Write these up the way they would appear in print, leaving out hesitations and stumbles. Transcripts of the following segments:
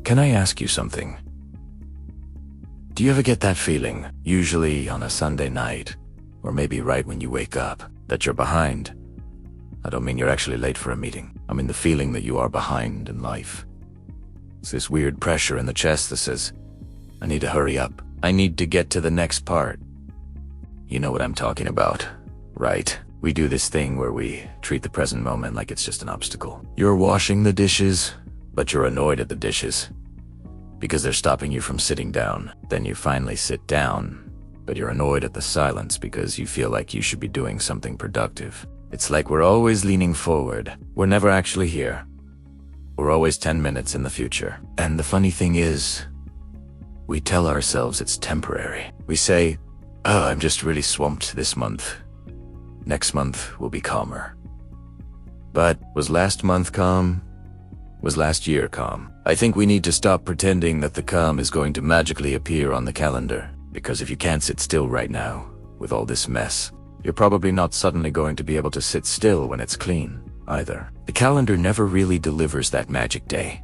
Can I ask you something? Do you ever get that feeling, usually on a Sunday night, or maybe right when you wake up, that you're behind? I don't mean you're actually late for a meeting. I mean the feeling that you are behind in life. It's this weird pressure in the chest that says, I need to hurry up. I need to get to the next part. You know what I'm talking about, right? We do this thing where we treat the present moment like it's just an obstacle. You're washing the dishes, but you're annoyed at the dishes because they're stopping you from sitting down. Then you finally sit down, but you're annoyed at the silence because you feel like you should be doing something productive. It's like we're always leaning forward. We're never actually here. We're always 10 minutes in the future. And the funny thing is, we tell ourselves it's temporary. We say, oh, I'm just really swamped this month. Next month will be calmer. But was last month calm? Was last year calm? I think we need to stop pretending that the calm is going to magically appear on the calendar. Because if you can't sit still right now, with all this mess, you're probably not suddenly going to be able to sit still when it's clean, either. The calendar never really delivers that magic day.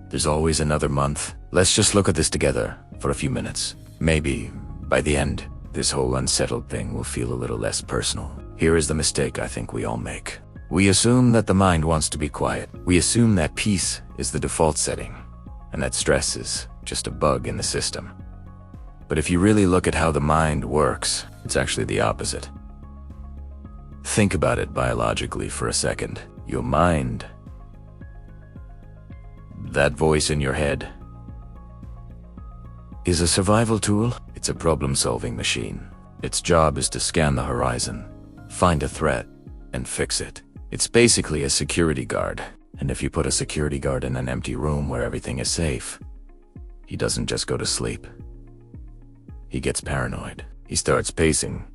There's always another month. Let's just look at this together for a few minutes. Maybe, by the end, this whole unsettled thing will feel a little less personal. Here is the mistake I think we all make. We assume that the mind wants to be quiet. We assume that peace is the default setting, and that stress is just a bug in the system. But if you really look at how the mind works, it's actually the opposite. Think about it biologically for a second. Your mind, that voice in your head, is a survival tool. It's a problem-solving machine. Its job is to scan the horizon, find a threat, and fix it. It's basically a security guard. And if you put a security guard in an empty room where everything is safe, he doesn't just go to sleep. He gets paranoid. He starts pacing.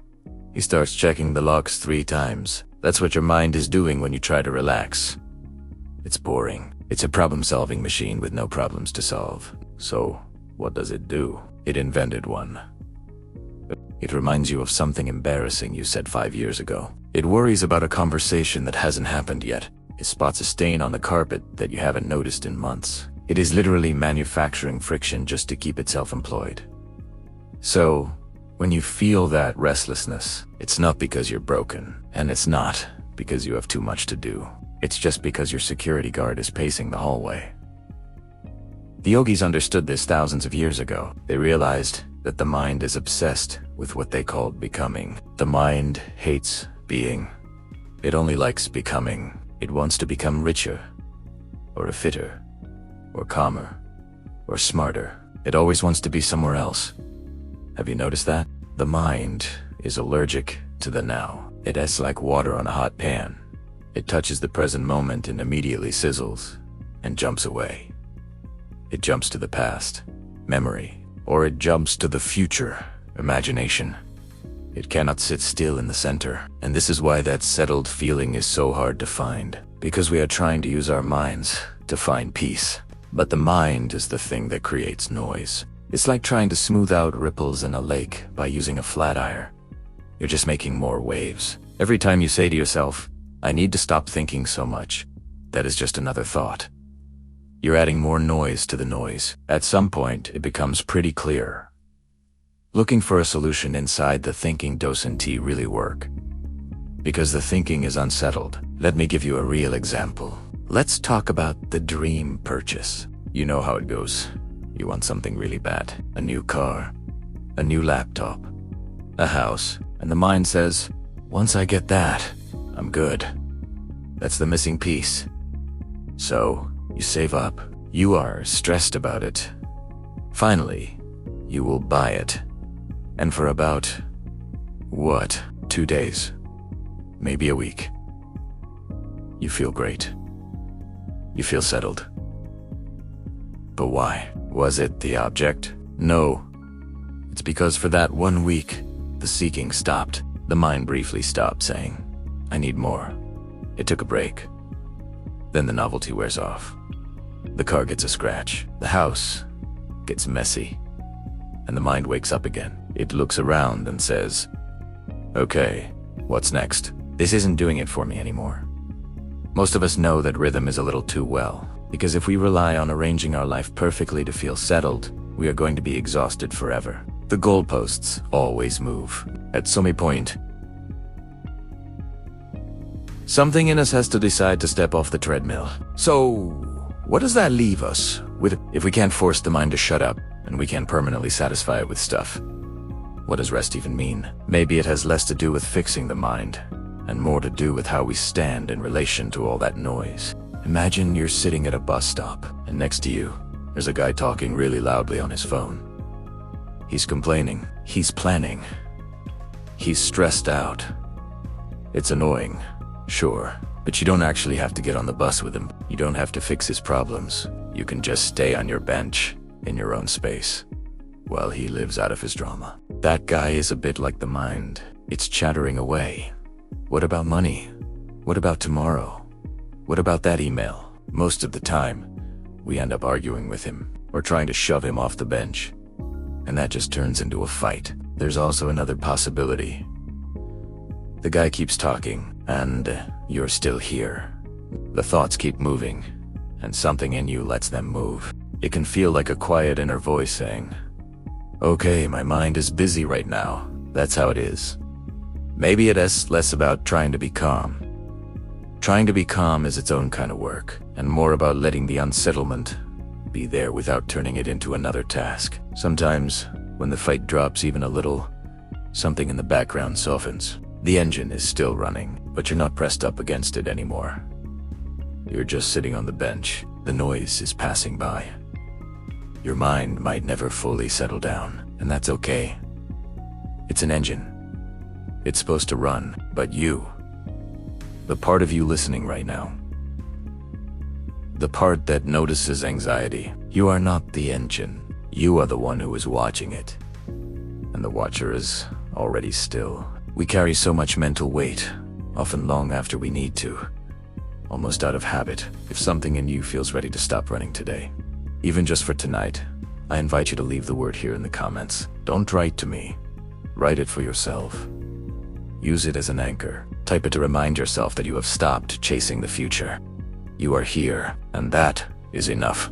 He starts checking the locks 3 times. That's what your mind is doing when you try to relax. It's boring. It's a problem-solving machine with no problems to solve. So, what does it do? It invented one. It reminds you of something embarrassing you said 5 years ago. It worries about a conversation that hasn't happened yet. It spots a stain on the carpet that you haven't noticed in months. It is literally manufacturing friction just to keep itself employed. So, when you feel that restlessness, it's not because you're broken, and it's not because you have too much to do. It's just because your security guard is pacing the hallway. The yogis understood this thousands of years ago. They realized that the mind is obsessed with what they called becoming. The mind hates being. It only likes becoming. It wants to become richer, or fitter, or calmer, or smarter. It always wants to be somewhere else. Have you noticed that? The mind is allergic to the now. It is like water on a hot pan. It touches the present moment and immediately sizzles and jumps away. It jumps to the past, memory, or it jumps to the future, imagination. It cannot sit still in the center, and this is why that settled feeling is so hard to find, because we are trying to use our minds to find peace. But the mind is the thing that creates noise. It's like trying to smooth out ripples in a lake by using a flat iron. You're just making more waves. Every time you say to yourself, I need to stop thinking so much, that is just another thought. You're adding more noise to the noise. At some point, it becomes pretty clear. Looking for a solution inside the thinking doesn't really work, because the thinking is unsettled. Let me give you a real example. Let's talk about the dream purchase. You know how it goes. You want something really bad. A new car, a new laptop, a house, and the mind says, once I get that, I'm good. That's the missing piece. So, you save up. You are stressed about it. Finally, you will buy it. And for about, 2 days? Maybe a week. You feel great. You feel settled. But why? Was it the object? No. It's because for that 1 week, the seeking stopped. The mind briefly stopped saying, I need more. It took a break. Then the novelty wears off. The car gets a scratch. The house gets messy. And the mind wakes up again. It looks around and says, okay, what's next? This isn't doing it for me anymore. Most of us know that rhythm is a little too well. Because if we rely on arranging our life perfectly to feel settled, we are going to be exhausted forever. The goalposts always move. At some point, something in us has to decide to step off the treadmill. So, what does that leave us with if we can't force the mind to shut up and we can't permanently satisfy it with stuff? What does rest even mean? Maybe it has less to do with fixing the mind and more to do with how we stand in relation to all that noise. Imagine you're sitting at a bus stop, and next to you, there's a guy talking really loudly on his phone. He's complaining, he's planning, he's stressed out. It's annoying, sure, but you don't actually have to get on the bus with him. You don't have to fix his problems. You can just stay on your bench, in your own space, while he lives out of his drama. That guy is a bit like the mind. It's chattering away. What about money? What about tomorrow? What about that email? Most of the time, we end up arguing with him or trying to shove him off the bench. And that just turns into a fight. There's also another possibility. The guy keeps talking, and you're still here. The thoughts keep moving, and something in you lets them move. It can feel like a quiet inner voice saying, "Okay, my mind is busy right now. That's how it is." Maybe it is less about trying to be calm. Trying to be calm is its own kind of work, and more about letting the unsettlement be there without turning it into another task. Sometimes, when the fight drops even a little, something in the background softens. The engine is still running, but you're not pressed up against it anymore. You're just sitting on the bench. The noise is passing by. Your mind might never fully settle down, and that's okay. It's an engine. It's supposed to run, but you, the part of you listening right now, the part that notices anxiety, you are not the engine. You are the one who is watching it. And the watcher is already still. We carry so much mental weight, often long after we need to, almost out of habit. If something in you feels ready to stop running today, even just for tonight, I invite you to leave the word here in the comments. Don't write to me. Write it for yourself. Use it as an anchor. Type it to remind yourself that you have stopped chasing the future. You are here, and that is enough.